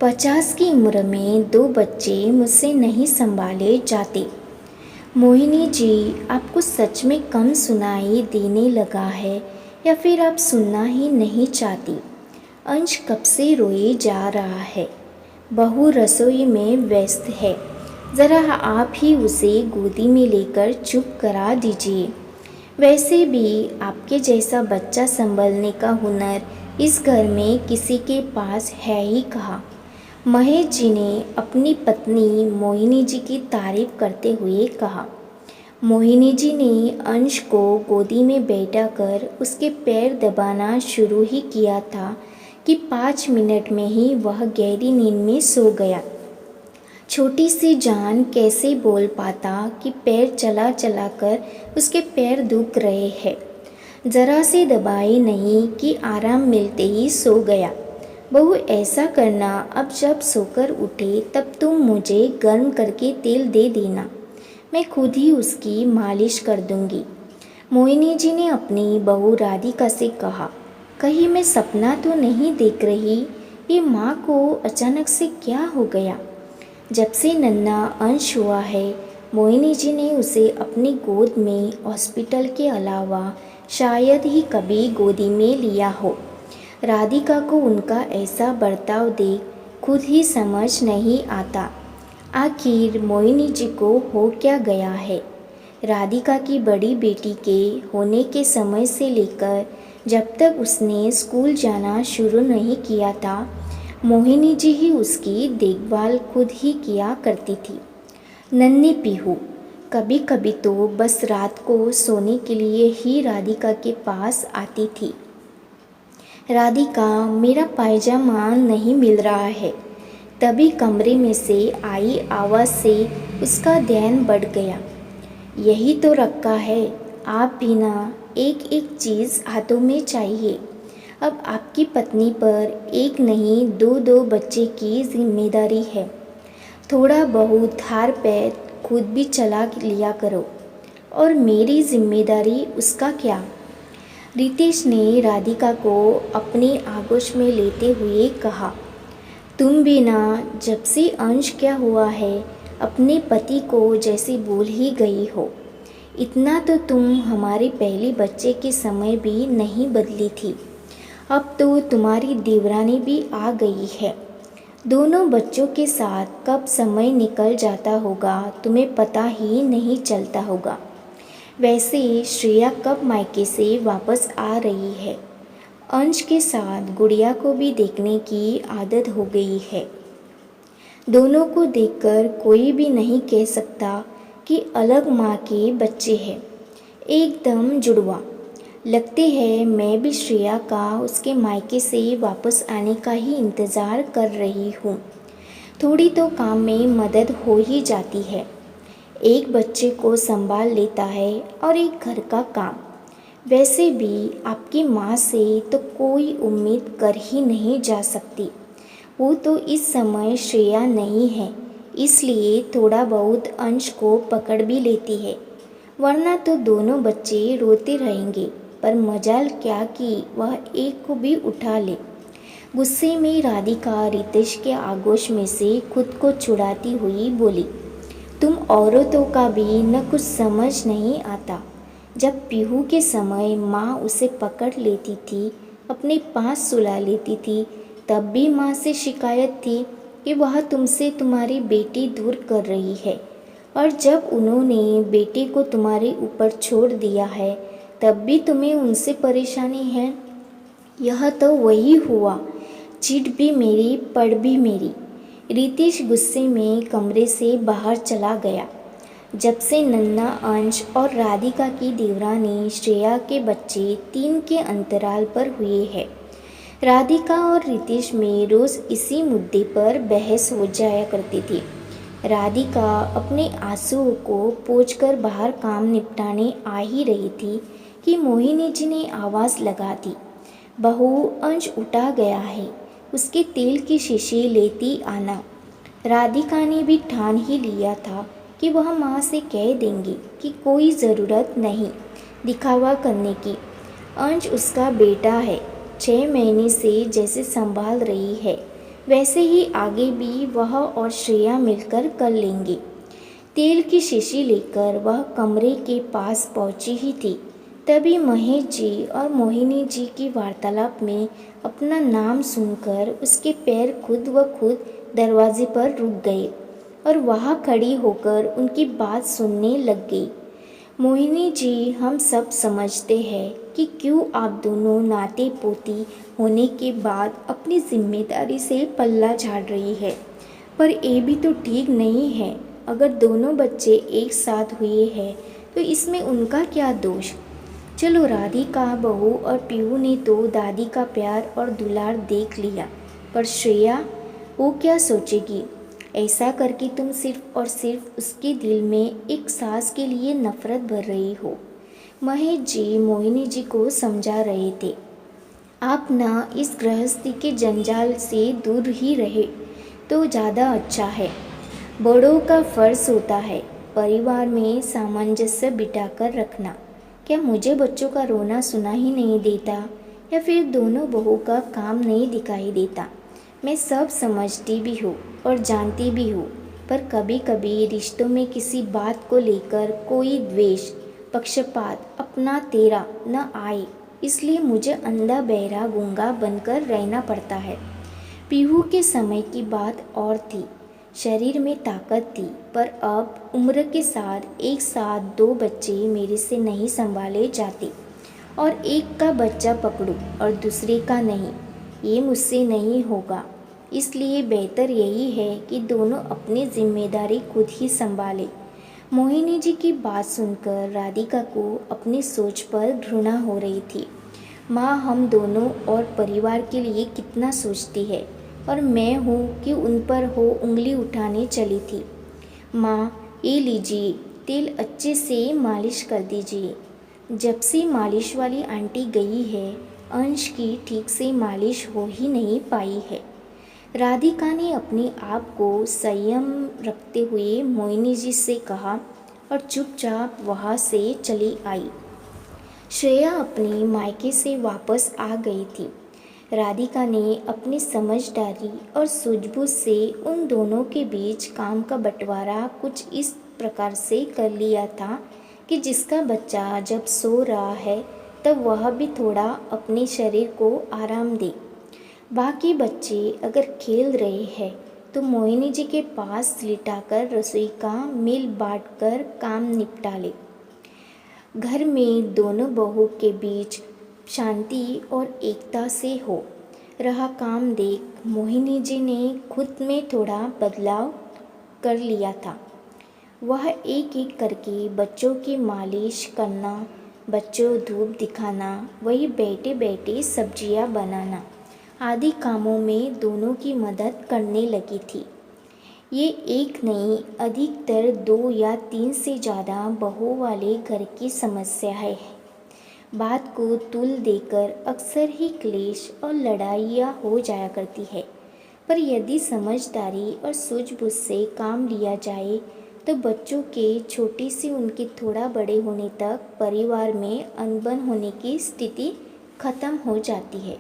50 की उम्र में 2 बच्चे मुझसे नहीं संभाले जाते। मोहिनी जी, आपको सच में कम सुनाई देने लगा है या फिर आप सुनना ही नहीं चाहती? अंश कब से रोए जा रहा है। बहू रसोई में व्यस्त है। ज़रा आप ही उसे गोदी में लेकर चुप करा दीजिए। वैसे भी आपके जैसा बच्चा संभलने का हुनर इस घर में किसी के पास है ही कहाँ। महेश जी ने अपनी पत्नी मोहिनी जी की तारीफ करते हुए कहा। मोहिनी जी ने अंश को गोदी में बैठाकर उसके पैर दबाना शुरू ही किया था कि 5 मिनट में ही वह गहरी नींद में सो गया। छोटी सी जान कैसे बोल पाता कि पैर चला चला कर उसके पैर दुख रहे हैं। जरा से दबाए नहीं कि आराम मिलते ही सो गया। बहू, ऐसा करना, अब जब सोकर उठे तब तुम मुझे गर्म करके तेल दे देना, मैं खुद ही उसकी मालिश कर दूंगी। मोहिनी जी ने अपनी बहू राधिका से कहा। कहीं मैं सपना तो नहीं देख रही? ये माँ को अचानक से क्या हो गया? जब से नन्हा अंश हुआ है, मोहिनी जी ने उसे अपनी गोद में हॉस्पिटल के अलावा शायद ही कभी गोदी में लिया हो। राधिका को उनका ऐसा बर्ताव देख खुद ही समझ नहीं आता। आखिर मोहिनी जी को हो क्या गया है। राधिका की बड़ी बेटी के होने के समय से लेकर जब तक उसने स्कूल जाना शुरू नहीं किया था, मोहिनी जी ही उसकी देखभाल खुद ही किया करती थी। नन्ही पीहू कभी कभी तो बस रात को सोने के लिए ही राधिका के पास आती थी। राधिका, मेरा पायजामा नहीं मिल रहा है। तभी कमरे में से आई आवाज़ से उसका ध्यान बढ़ गया। यही तो रखा है, आप भी ना एक एक चीज़ हाथों में चाहिए। अब आपकी पत्नी पर एक नहीं 2-2 बच्चे की जिम्मेदारी है। थोड़ा बहुत हाथ पैर खुद भी चला लिया करो। और मेरी जिम्मेदारी उसका क्या? रितेश ने राधिका को अपनी आगोश में लेते हुए कहा। तुम भी ना जब से अंश क्या हुआ है अपने पति को जैसे भूल ही गई हो। इतना तो तुम हमारे पहले बच्चे के समय भी नहीं बदली थी। अब तो तुम्हारी देवरानी भी आ गई है। दोनों बच्चों के साथ कब समय निकल जाता होगा तुम्हें पता ही नहीं चलता होगा। वैसे श्रेया कब मायके से वापस आ रही है? अंश के साथ गुड़िया को भी देखने की आदत हो गई है। दोनों को देखकर कोई भी नहीं कह सकता कि अलग माँ के बच्चे हैं, एकदम जुड़वा। लगते है मैं भी श्रेया का उसके मायके से वापस आने का ही इंतज़ार कर रही हूँ। थोड़ी तो काम में मदद हो ही जाती है। एक बच्चे को संभाल लेता है और एक घर का काम। वैसे भी आपकी माँ से तो कोई उम्मीद कर ही नहीं जा सकती। वो तो इस समय श्रेया नहीं है, इसलिए थोड़ा बहुत अंश को पकड़ भी लेती है, वरना तो दोनों बच्चे रोते रहेंगे। पर मजाल क्या कि वह एक को भी उठा ले। गुस्से में राधिका रितेश के आगोश में से खुद को छुड़ाती हुई बोली। तुम औरतों का भी न कुछ समझ नहीं आता। जब पीहू के समय माँ उसे पकड़ लेती थी, अपने पास सुला लेती थी, तब भी माँ से शिकायत थी कि वह तुमसे तुम्हारी बेटी दूर कर रही है। और जब उन्होंने बेटे को तुम्हारे ऊपर छोड़ दिया है, तब भी तुम्हें उनसे परेशानी है। यह तो वही हुआ, चिढ़ भी मेरी, पड़ भी मेरी। रितेश गुस्से में कमरे से बाहर चला गया। जब से नन्हा अंश और राधिका की देवरानी श्रेया के बच्चे 3 के अंतराल पर हुए हैं, राधिका और रितेश में रोज़ इसी मुद्दे पर बहस हो जाया करती थी। राधिका अपने आंसुओं को पोंछकर बाहर काम निपटाने आ ही रही थी कि मोहिनी जी ने आवाज़ लगा दी। बहू, अंश उठा गया है, उसके तेल की शीशी लेती आना। राधिका ने भी ठान ही लिया था कि वह माँ से कह देंगी कि कोई ज़रूरत नहीं दिखावा करने की। अंश उसका बेटा है, 6 महीने से जैसे संभाल रही है। वैसे ही आगे भी वह और श्रेया मिलकर कर लेंगे। तेल की शीशी लेकर वह कमरे के पास पहुंची ही थी, तभी महेश जी और मोहिनी जी की वार्तालाप में अपना नाम सुनकर उसके पैर खुद व खुद दरवाजे पर रुक गए और वहाँ खड़ी होकर उनकी बात सुनने लग गई। मोहिनी जी, हम सब समझते हैं कि क्यों आप दोनों नाते पोती होने के बाद अपनी जिम्मेदारी से पल्ला झाड़ रही है, पर ये भी तो ठीक नहीं है। अगर दोनों बच्चे एक साथ हुए हैं तो इसमें उनका क्या दोष। चलो, राधिका बहू और पीहू ने तो दादी का प्यार और दुलार देख लिया, पर श्रेया, वो क्या सोचेगी। ऐसा करके तुम सिर्फ और सिर्फ उसके दिल में एक सास के लिए नफरत भर रही हो। महेश जी मोहिनी जी को समझा रहे थे, आप ना इस गृहस्थी के जंजाल से दूर ही रहे तो ज़्यादा अच्छा है। बड़ों का फ़र्ज होता है परिवार में सामंजस्य बिठाकर रखना। क्या मुझे बच्चों का रोना सुना ही नहीं देता, या फिर दोनों बहू का काम नहीं दिखाई देता। मैं सब समझती भी हूँ और जानती भी हूँ, पर कभी कभी रिश्तों में किसी बात को लेकर कोई द्वेष, पक्षपात अपना तेरा न आए, इसलिए मुझे अंधा बहरा गूंगा बनकर रहना पड़ता है। पीहू के समय की बात और थी, शरीर में ताकत थी, पर अब उम्र के साथ एक साथ दो बच्चे मेरे से नहीं संभाले जाते, और एक का बच्चा पकड़ूं और दूसरे का नहीं, ये मुझसे नहीं होगा। इसलिए बेहतर यही है कि दोनों अपनी जिम्मेदारी खुद ही संभालें। मोहिनी जी की बात सुनकर राधिका को अपनी सोच पर घृणा हो रही थी। माँ हम दोनों और परिवार के लिए कितना सोचती है, और मैं हूँ कि उन पर हो उंगली उठाने चली थी। माँ, ये लीजिए, तेल अच्छे से मालिश कर दीजिए। जब से मालिश वाली आंटी गई है, अंश की ठीक से मालिश हो ही नहीं पाई है। राधिका ने अपने आप को संयम रखते हुए मोहिनी जी से कहा और चुपचाप वहाँ से चली आई। श्रेया अपने मायके से वापस आ गई थी। राधिका ने अपनी समझदारी और सूझबूझ से उन दोनों के बीच काम का बंटवारा कुछ इस प्रकार से कर लिया था कि जिसका बच्चा जब सो रहा है तब वह भी थोड़ा अपने शरीर को आराम दे। बाकी बच्चे अगर खेल रहे हैं तो मोहिनी जी के पास लिटाकर रसोई का मिल बांट कर काम निपटा ले। घर में दोनों बहू के बीच शांति और एकता से हो रहा काम देख मोहिनी जी ने खुद में थोड़ा बदलाव कर लिया था। वह एक एक करके बच्चों की मालिश करना, बच्चों धूप दिखाना, वही बैठे बैठे सब्जियां बनाना आदि कामों में दोनों की मदद करने लगी थी। ये एक नहीं, अधिकतर 2 या 3 से ज़्यादा बहू वाले घर की समस्या है। बात को तुल देकर अक्सर ही क्लेश और लड़ाइयाँ हो जाया करती है, पर यदि समझदारी और सूझबूझ से काम लिया जाए तो बच्चों के छोटे से उनके थोड़ा बड़े होने तक परिवार में अनबन होने की स्थिति खत्म हो जाती है।